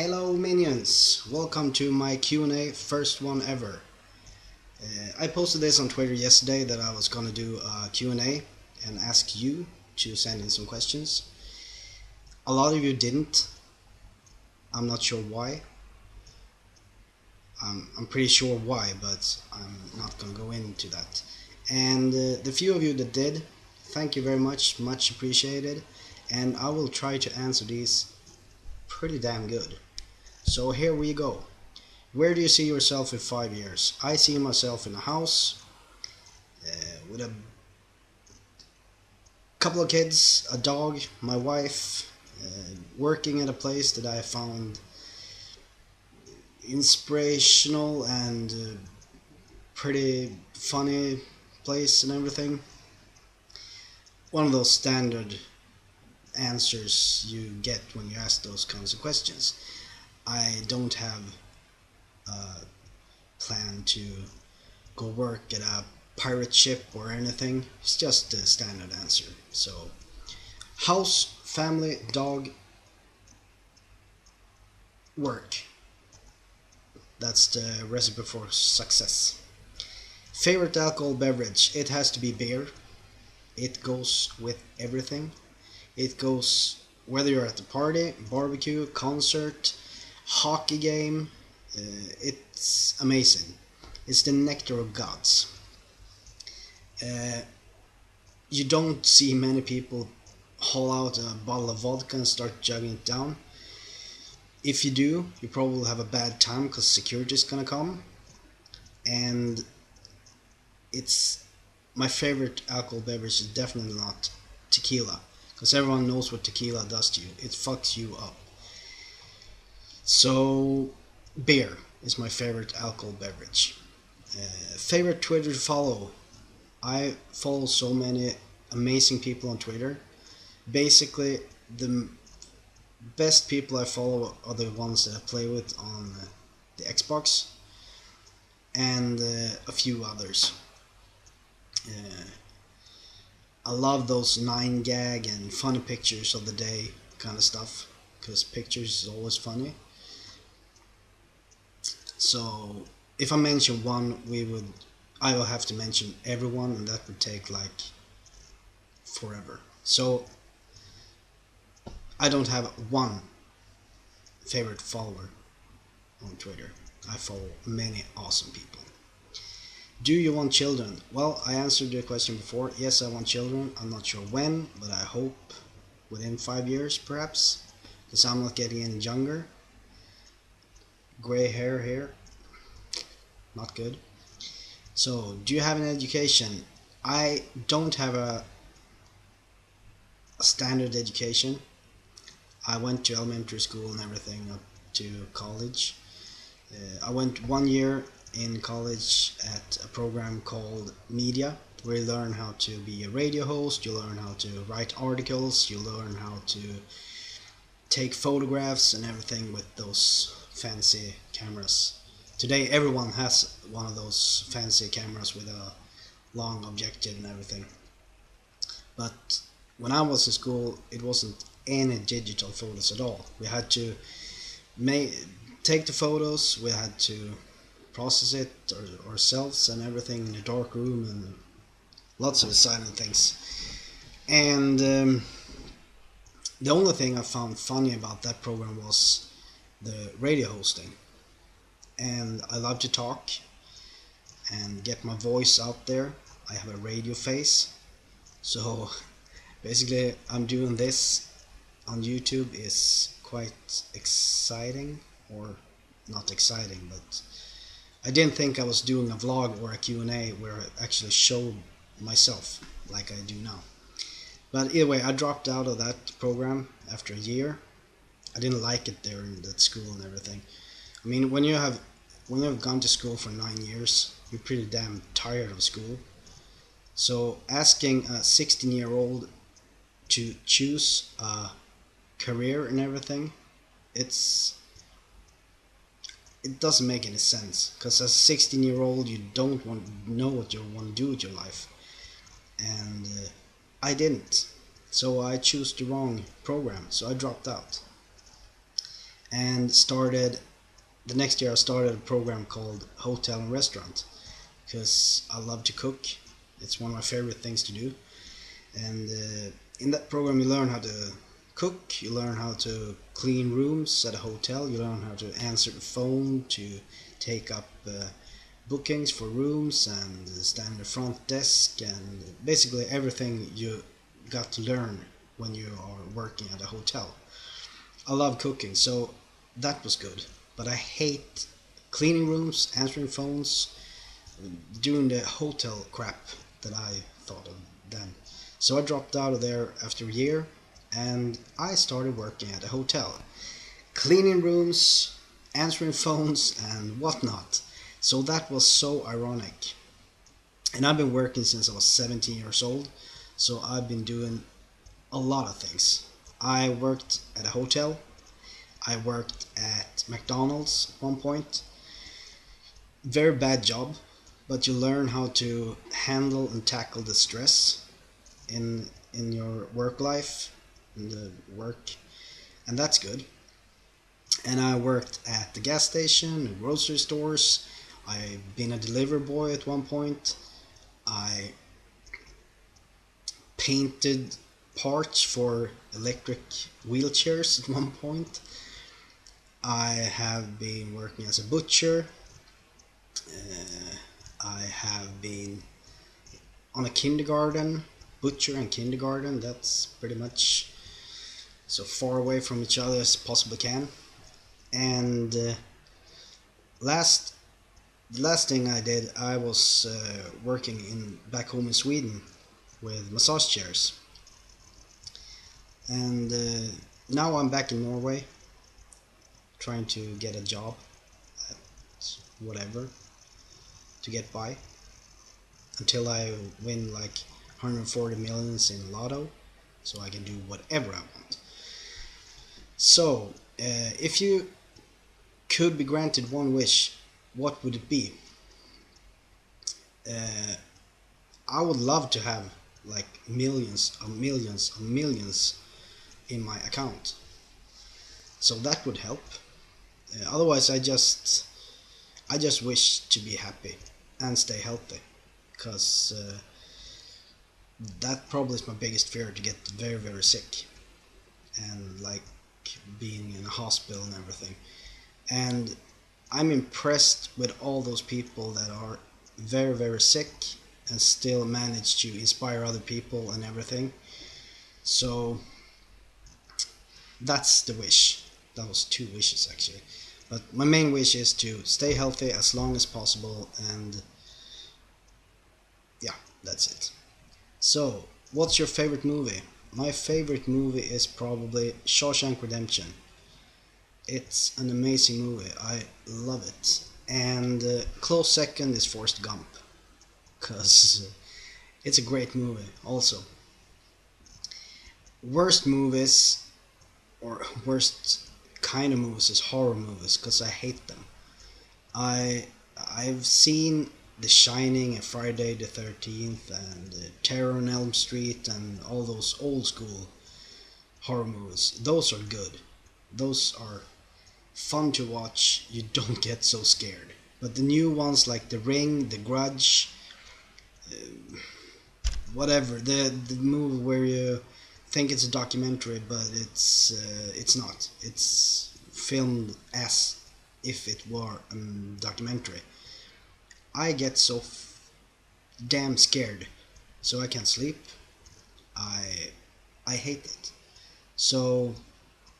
Hello minions, welcome to my Q&A, first one ever. I posted this on Twitter yesterday that I was gonna do a Q&A and ask you to send in some questions. A lot of you didn't. I'm not sure why. I'm pretty sure why, but I'm not gonna go into that. And the few of you that did, thank you very much, much appreciated. And I will try to answer these pretty damn good. So here we go. Where do you see yourself in 5 years? I see myself in a house with a couple of kids, a dog, my wife, working at a place that I found inspirational and pretty funny place and everything. One of those standard answers you get when you ask those kinds of questions. I don't have a plan to go work at a pirate ship or anything. It's just a standard answer. So, house, family, dog, work. That's the recipe for success. Favorite alcohol beverage? It has to be beer. It goes with everything. It goes whether you're at a party, barbecue, concert, hockey game. It's amazing. It's the nectar of gods. Uh, you don't see many people haul out a bottle of vodka and start jugging it down. If you do, you probably have a bad time because security is gonna come. And it's my favorite alcohol beverage is definitely not tequila because everyone knows what tequila does to you. It fucks you up. So beer is my favorite alcohol beverage. Favorite Twitter to follow? I follow so many amazing people on Twitter. Basically, the best people I follow are the ones that I play with on the Xbox and a few others. Uh, I love those 9gag and funny pictures of the day kind of stuff because pictures is always funny. So if I mention one, I will have to mention everyone, and that would take like forever. So I don't have one favorite follower on Twitter. I follow many awesome people. Do you want children? Well, I answered the question before. Yes, I want children. I'm not sure when, but I hope within 5 years perhaps, because I'm not getting any younger. Gray hair here, not good. So, do you have an education? I don't have a standard education. I went to elementary school and everything up to college. I went 1 year in college at a program called Media, where you learn how to be a radio host, you learn how to write articles, you learn how to take photographs and everything with those fancy cameras. Today everyone has one of those fancy cameras with a long objective and everything. But when I was in school, it wasn't any digital photos at all. We had to take the photos, we had to process it ourselves and everything in a dark room and lots of silent things. And the only thing I found funny about that program was the radio hosting. And I love to talk and get my voice out there. I have a radio face. So basically, I'm doing this on YouTube is quite exciting, or not exciting, but I didn't think I was doing a vlog or a Q&A where I actually showed myself like I do now. But either way, I dropped out of that program after a year. I didn't like it there in that school and everything. I mean, when you have gone to school for 9 years, you're pretty damn tired of school. So asking a 16-year-old to choose a career and everything, it doesn't make any sense. Because as a 16-year-old, you don't know what you want to do with your life, and I didn't. So I chose the wrong program. So I dropped out. and started the next year I started a program called Hotel and Restaurant because I love to cook. It's one of my favorite things to do. And in that program, you learn how to cook, you learn how to clean rooms at a hotel, you learn how to answer the phone, to take up bookings for rooms, and stand at the front desk, and basically everything you got to learn when you are working at a hotel. I love cooking, so that was good. But I hate cleaning rooms, answering phones, doing the hotel crap that I thought of then. So I dropped out of there after a year and I started working at a hotel, cleaning rooms, answering phones, and whatnot. So that was so ironic. And I've been working since I was 17 years old, so I've been doing a lot of things. I worked at a hotel, I worked at McDonald's at one point. Very bad job, but you learn how to handle and tackle the stress in your work life, in the work, and that's good. And I worked at the gas station and grocery stores. I've been a delivery boy at one point. I painted parts for electric wheelchairs at one point. I have been working as a butcher. I have been on a kindergarten, butcher and kindergarten. That's pretty much so far away from each other as possibly can. And last the last thing I did, I was working in back home in Sweden with massage chairs. And now I'm back in Norway, trying to get a job at whatever to get by until I win like 140 millions in lotto, so I can do whatever I want. So, if you could be granted one wish, what would it be? Uh, I would love to have like millions in my account. So that would help. Otherwise, I just wish to be happy and stay healthy, because that probably is my biggest fear, to get very sick and like being in a hospital and everything. And I'm impressed with all those people that are very sick and still manage to inspire other people and everything. So that's the wish. That was two wishes actually. But my main wish is to stay healthy as long as possible, and yeah, that's it. So, what's your favorite movie? My favorite movie is probably Shawshank Redemption. It's an amazing movie. I love it. And close second is Forrest Gump, because it's a great movie also. Worst movies, or worst kind of movies, is horror movies, because I hate them. I I've seen The Shining and Friday the 13th and Terror on Elm Street and all those old school horror movies. Those are good. Those are fun to watch. You don't get so scared. But the new ones like The Ring, The Grudge, whatever, the movie where you think it's a documentary, but it's not. It's filmed as if it were a documentary. I get so damn scared, so I can't sleep. I I hate it. So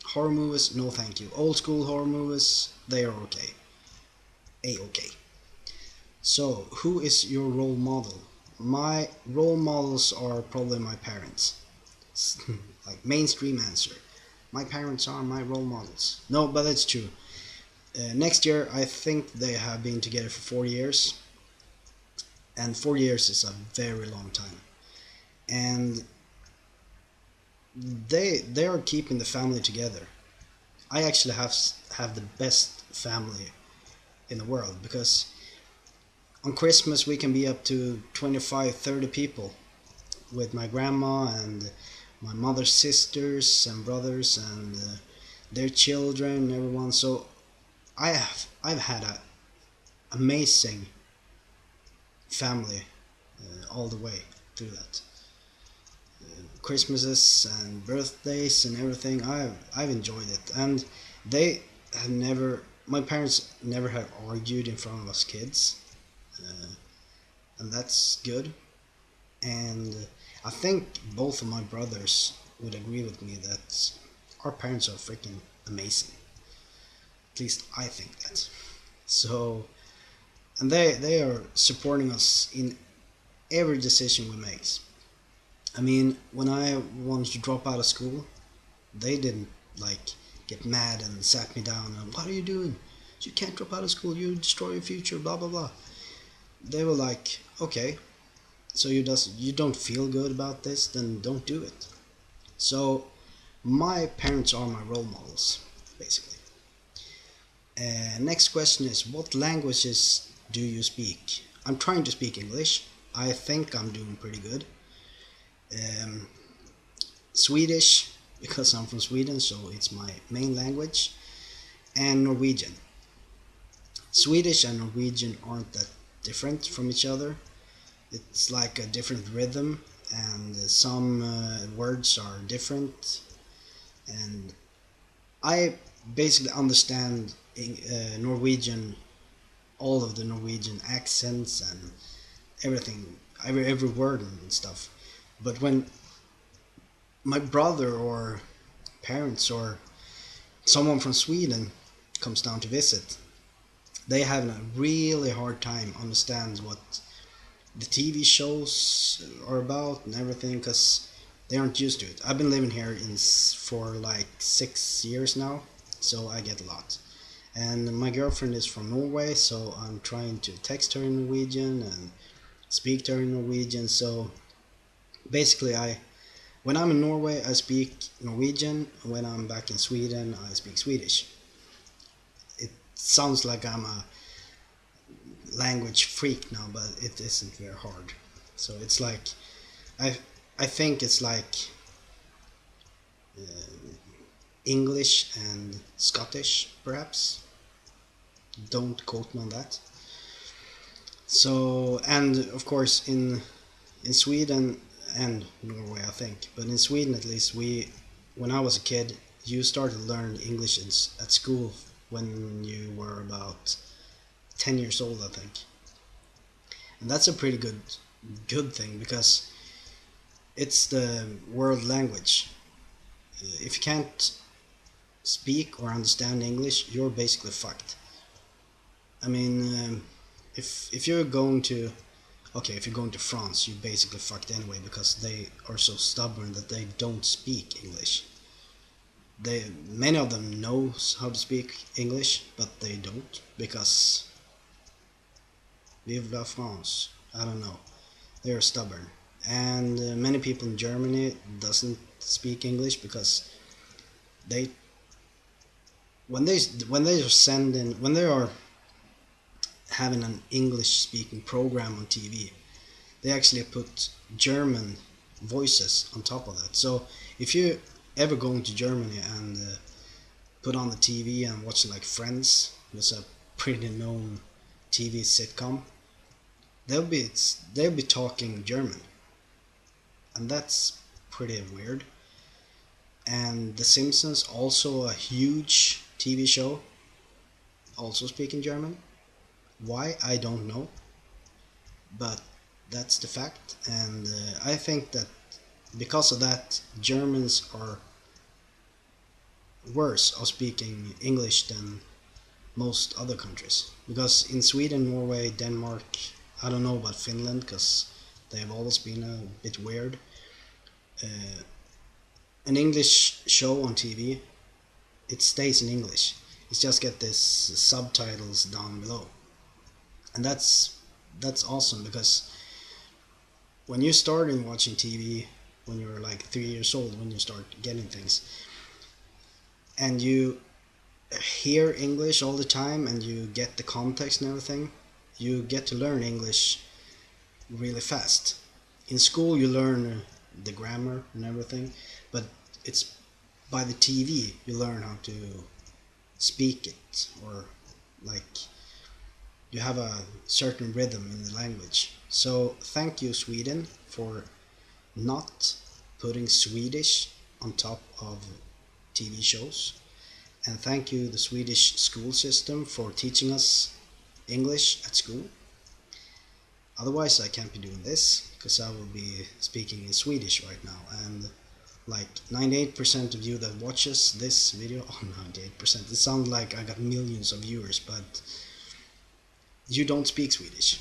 horror movies, no thank you. Old school horror movies, they are okay. A-okay. So who is your role model? My role models are probably my parents. Like mainstream answer. My parents are my role models. No, but it's true. Next year, I think they have been together for 4 years, and 4 years is a very long time. And they are keeping the family together. I actually have the best family in the world, because on Christmas we can be up to 25, 30 people with my grandma and my mother's sisters and brothers, and their children, everyone. So I've had a amazing family all the way through that. Christmases and birthdays and everything. I've enjoyed it, and they have never. My parents never have argued in front of us kids, and that's good. And I think both of my brothers would agree with me that our parents are freaking amazing. At least I think that. So, and they are supporting us in every decision we make. I mean, when I wanted to drop out of school, they didn't like get mad and sat me down and what are you doing? You can't drop out of school. You destroy your future. Blah blah blah. They were like, okay, so you don't feel good about this, then don't do it. So my parents are my role models, basically. Next question is, what languages do you speak? I'm trying to speak English. I think I'm doing pretty good. Um, Swedish, because I'm from Sweden, so it's my main language, and Norwegian. Swedish and Norwegian aren't that different from each other. It's like a different rhythm, and some words are different. And I basically understand Norwegian, all of the Norwegian accents and everything, every word and stuff. But when my brother or parents or someone from Sweden comes down to visit, they have a really hard time understand what the TV shows are about and everything because they aren't used to it. I've been living here for like 6 years now, so I get a lot. And my girlfriend is from Norway, so I'm trying to text her in Norwegian and speak to her in Norwegian. So basically, I when I'm in Norway, I speak Norwegian. When I'm back in Sweden, I speak Swedish. It sounds like I'm a language freak now, but it isn't very hard. So it's like I I think it's like uh, English and Scottish, perhaps. Don't quote me on that. So and of course in Sweden and Norway, I think, but in Sweden at least, we when I was a kid, you started to learn English at school when you were about 10 years old, I think, and that's a pretty good thing because it's the world language. If you can't speak or understand English, you're basically fucked. I mean, if you're going to okay, if you're going to France, you're basically fucked anyway because they are so stubborn that they don't speak English. Many of them knows how to speak English, but they don't because vive la France. I don't know. They're stubborn, and many people in Germany doesn't speak English because they when they are sending when they are having an English speaking program on TV, they actually put German voices on top of that. So if you ever go into Germany and put on the TV and watch like Friends, it's a pretty known TV sitcom, they'll be they'll be talking German, and that's pretty weird. And The Simpsons, also a huge TV show, also speaking German. Why I don't know, but that's the fact. And I think that because of that, Germans are worse of speaking English than most other countries. Because in Sweden, Norway, Denmark, I don't know about Finland because they've always been a bit weird. Uh, an English show on TV, it stays in English. It's just get this subtitles down below, and that's awesome because when you start in watching TV when you're like 3 years old, when you start getting things, and you hear English all the time and you get the context and everything, you get to learn English really fast. In school, you learn the grammar and everything, but it's by the TV you learn how to speak it, or like you have a certain rhythm in the language. So thank you, Sweden, for not putting Swedish on top of TV shows. And thank you, the Swedish school system, for teaching us English at school. Otherwise, I can't be doing this because I will be speaking in Swedish right now. And like 98% of you that watches this video, oh, 98%, it sounds like I got millions of viewers, but you don't speak Swedish.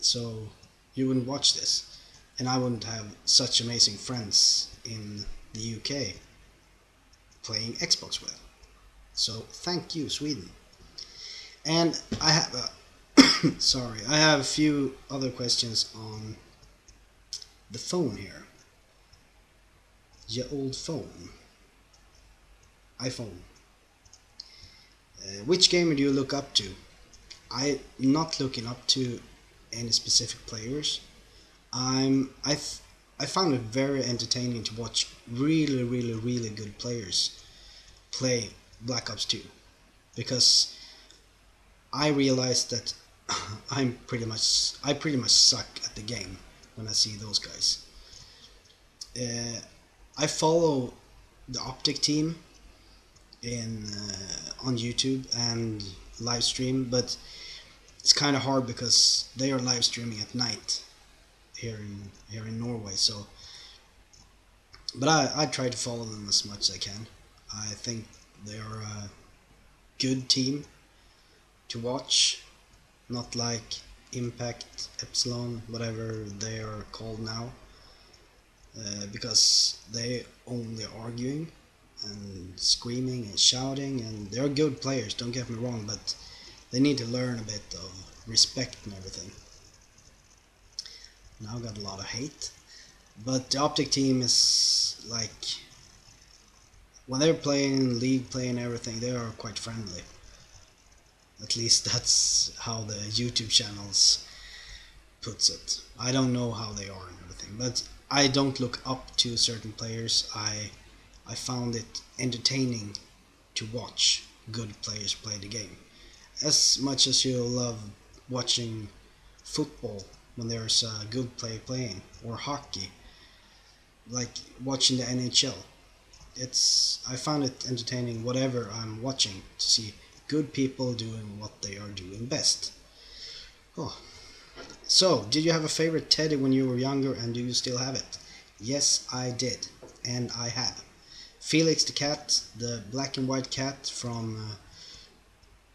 So you wouldn't watch this. And I wouldn't have such amazing friends in the UK playing Xbox with. So thank you, Sweden. And I have sorry, I have a few other questions on the phone here. Your old phone, iPhone. Which gamer do you look up to? I'm not looking up to any specific players. I found it very entertaining to watch really good players play Black Ops 2, because I realized that I pretty much suck at the game when I see those guys. I follow the Optic team in on YouTube and live stream, but it's kind of hard because they are live streaming at night here in Norway. So, but I try to follow them as much as I can. I think they are a good team to watch, not like Impact, Epsilon, whatever they are called now, because they only arguing and screaming and shouting, and they're good players, don't get me wrong, but they need to learn a bit of respect and everything. Now got a lot of hate, but the Optic team is like, when they're playing League, playing everything, they are quite friendly. At least that's how the YouTube channels puts it. I don't know how they are and everything, but I don't look up to certain players. I found it entertaining to watch good players play the game. As much as you love watching football when there's a good player playing, or hockey, like watching the NHL. I found it entertaining whatever I'm watching to see good people doing what they are doing best. Oh. So, did you have a favorite teddy when you were younger, and do you still have it? Yes, I did, and I have. Felix the cat, the black and white cat from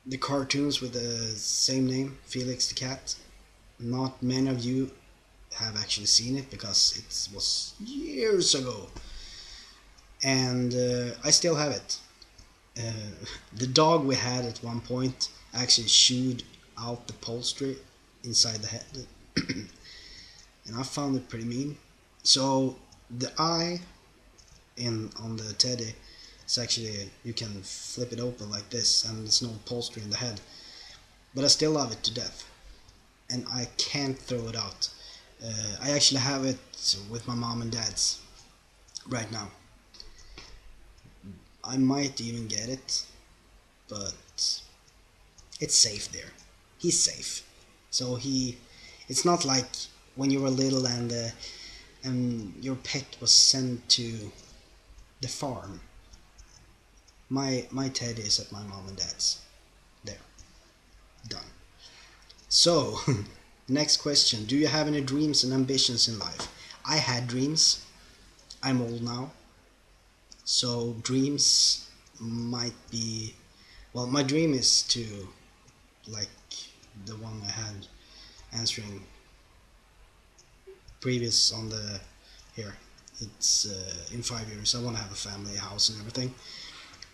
the cartoons with the same name, Felix the cat. Not many of you have actually seen it because it was years ago, and I still have it. The dog we had at one point actually chewed out the upholstery inside the head, and I found it pretty mean. So the eye on the teddy, it's actually, you can flip it open like this, and there's no upholstery in the head. But I still love it to death, and I can't throw it out. I actually have it with my mom and dad's right now. I might even get it, but it's safe there. He's safe. So it's not like when you were little and your pet was sent to the farm. My teddy is at my mom and dad's. There. Done. So, next question. Do you have any dreams and ambitions in life? I had dreams. I'm old now. So dreams might be, well, my dream is to, like the one I had answering previous on the here, it's in 5 years I want to have a family, a house and everything.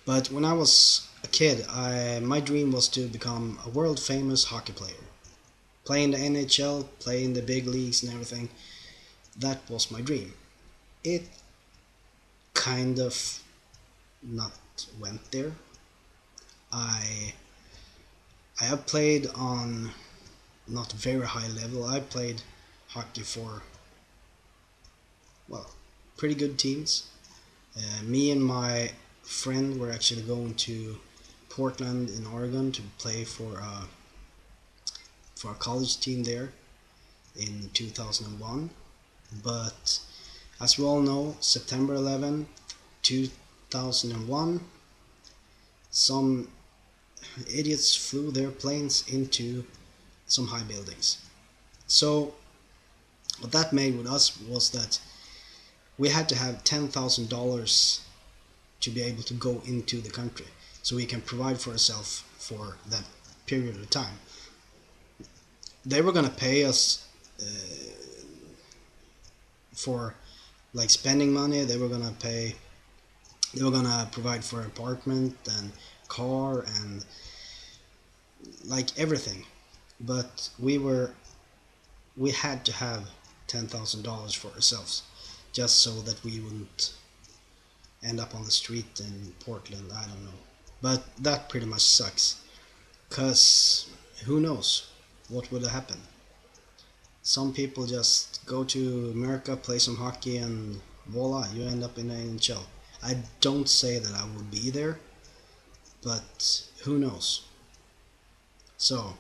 But when I was a kid, my dream was to become a world famous hockey player, playing the NHL, playing the big leagues and everything. That was my dream. It kind of not went there. I have played on not very high level. I played hockey for, well, pretty good teams. Me and my friend were actually going to Portland in Oregon to play for a college team there in 2001. But as we all know, September 11th, 2001, some idiots flew their planes into some high buildings. So what that made with us was that we had to have $10,000 to be able to go into the country, so we can provide for ourselves for that period of time. They were gonna pay us for like spending money. They were gonna provide for apartment and car and like everything. But we had to have $10,000 for ourselves, just so that we wouldn't end up on the street in Portland. I don't know, but that pretty much sucks. Cause who knows what would have happened? Some people just go to America, play some hockey, and voila, you end up in the NHL. I don't say that I would be there, but who knows? So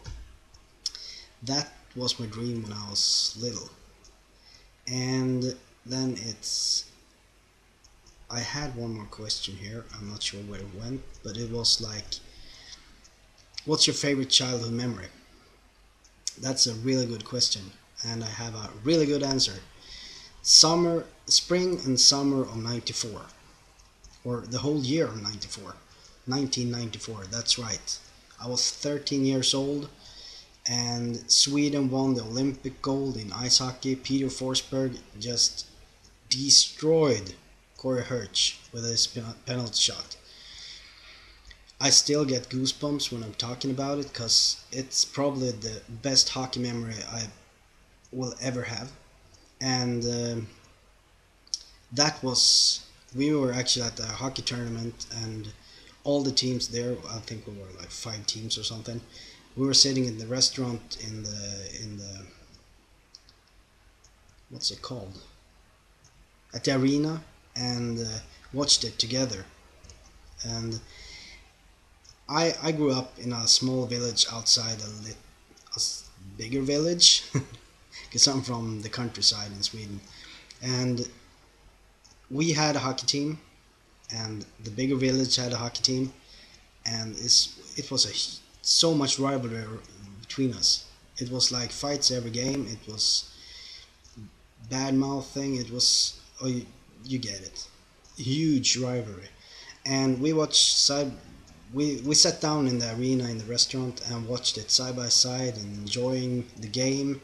that was my dream when I was little. And then I had one more question here. I'm not sure where it went, but it was like, what's your favorite childhood memory? That's a really good question, and I have a really good answer. Spring and summer of '94, or the whole year of '94, 1994. That's right. I was 13 years old, and Sweden won the Olympic gold in ice hockey. Peter Forsberg just destroyed Corey Hirsch with his penalty shot. I still get goosebumps when I'm talking about it because it's probably the best hockey memory I will ever have. And that was, we were actually at the hockey tournament, and all the teams there, I think we were like 5 teams or something. We were sitting in the restaurant in the what's it called, at the arena, and watched it together. And I grew up in a small village outside a bigger village because I'm from the countryside in Sweden, and we had a hockey team, and the bigger village had a hockey team, and it was so much rivalry between us. It was like fights every game. It was bad mouthing. It was, oh, you get it, huge rivalry. And we sat down in the arena in the restaurant and watched it side by side and enjoying the game.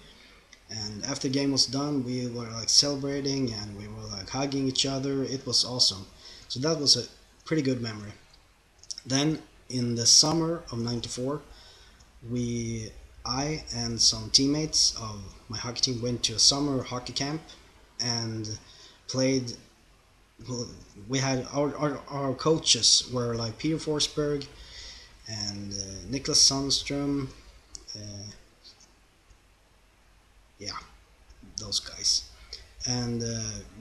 And after the game was done, we were like celebrating and we were like hugging each other. It was awesome. So that was a pretty good memory. Then in the summer of '94, I and some teammates of my hockey team went to a summer hockey camp and played. Well, we had our coaches were like Peter Forsberg and Niklas Sandström. Uh, yeah, those guys, and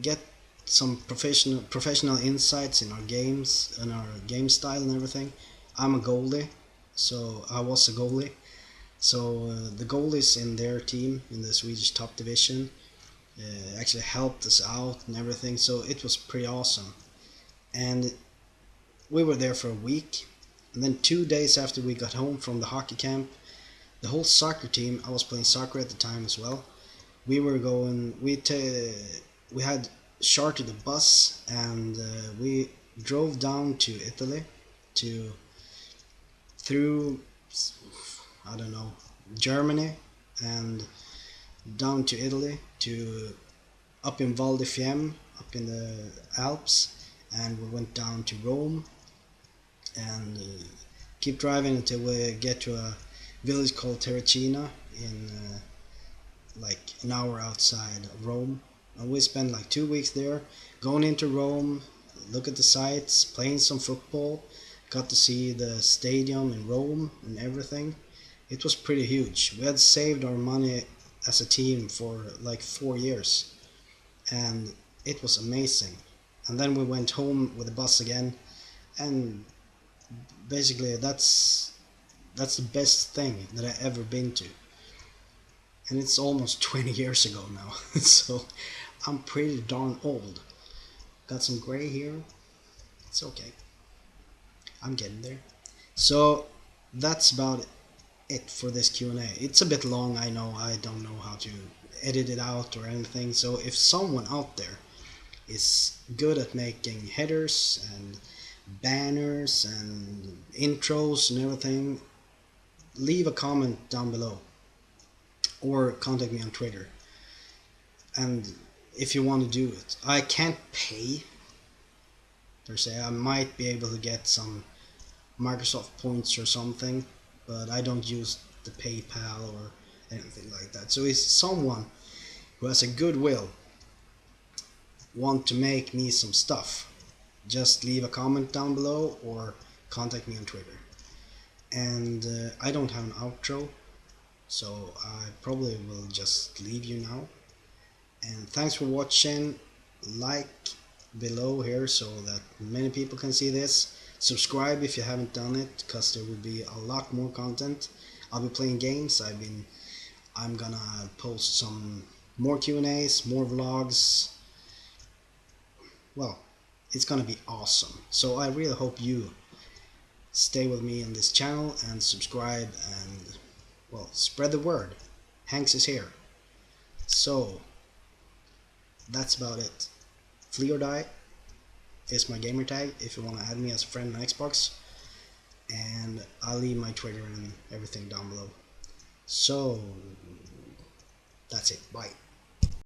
get some professional insights in our games and our game style and everything. I'm a goalie, so I was a goalie. So the goalies in their team in the Swedish top division actually helped us out and everything. So it was pretty awesome. And we were there for a week. And then 2 days after we got home from the hockey camp, the whole soccer team, I was playing soccer at the time as well, we were going, we had chartered a bus, and we drove down to Italy, to through, I don't know, Germany, and down to Italy, to up in Val di Fiemme, up in the Alps, and we went down to Rome, and keep driving until we get to a village called Terracina in like an hour outside of Rome. And we spent like 2 weeks there, going into Rome, look at the sights, playing some football, got to see the stadium in Rome and everything. It was pretty huge. We had saved our money as a team for like 4 years, and it was amazing. And then we went home with the bus again, And basically that's the best thing that I ever been to, and it's almost 20 years ago now. So I'm pretty darn old. Got some gray here. It's okay. I'm getting there. So that's about it for this Q&A. It's a bit long, I know. I don't know how to edit it out or anything. So if someone out there is good at making headers and banners and intros and everything, leave a comment down below or contact me on Twitter. And if you want to do it, I can't pay per se. I might be able to get some Microsoft points or something, but I don't use the PayPal or anything like that. So if someone who has a goodwill want to make me some stuff, just leave a comment down below or contact me on Twitter. And I don't have an outro, so I probably will just leave you now. And thanks for watching. Like below here so that many people can see this. Subscribe if you haven't done it, because there will be a lot more content. I'll be playing games. I'm gonna post some more Q&As, more vlogs. Well, it's gonna be awesome. So I really hope you stay with me on this channel and subscribe and, well, spread the word. Hanks is here. So that's about it. Flee or Die is my gamer tag if you want to add me as a friend on Xbox, and I'll leave my Twitter and everything down below. So that's it. Bye.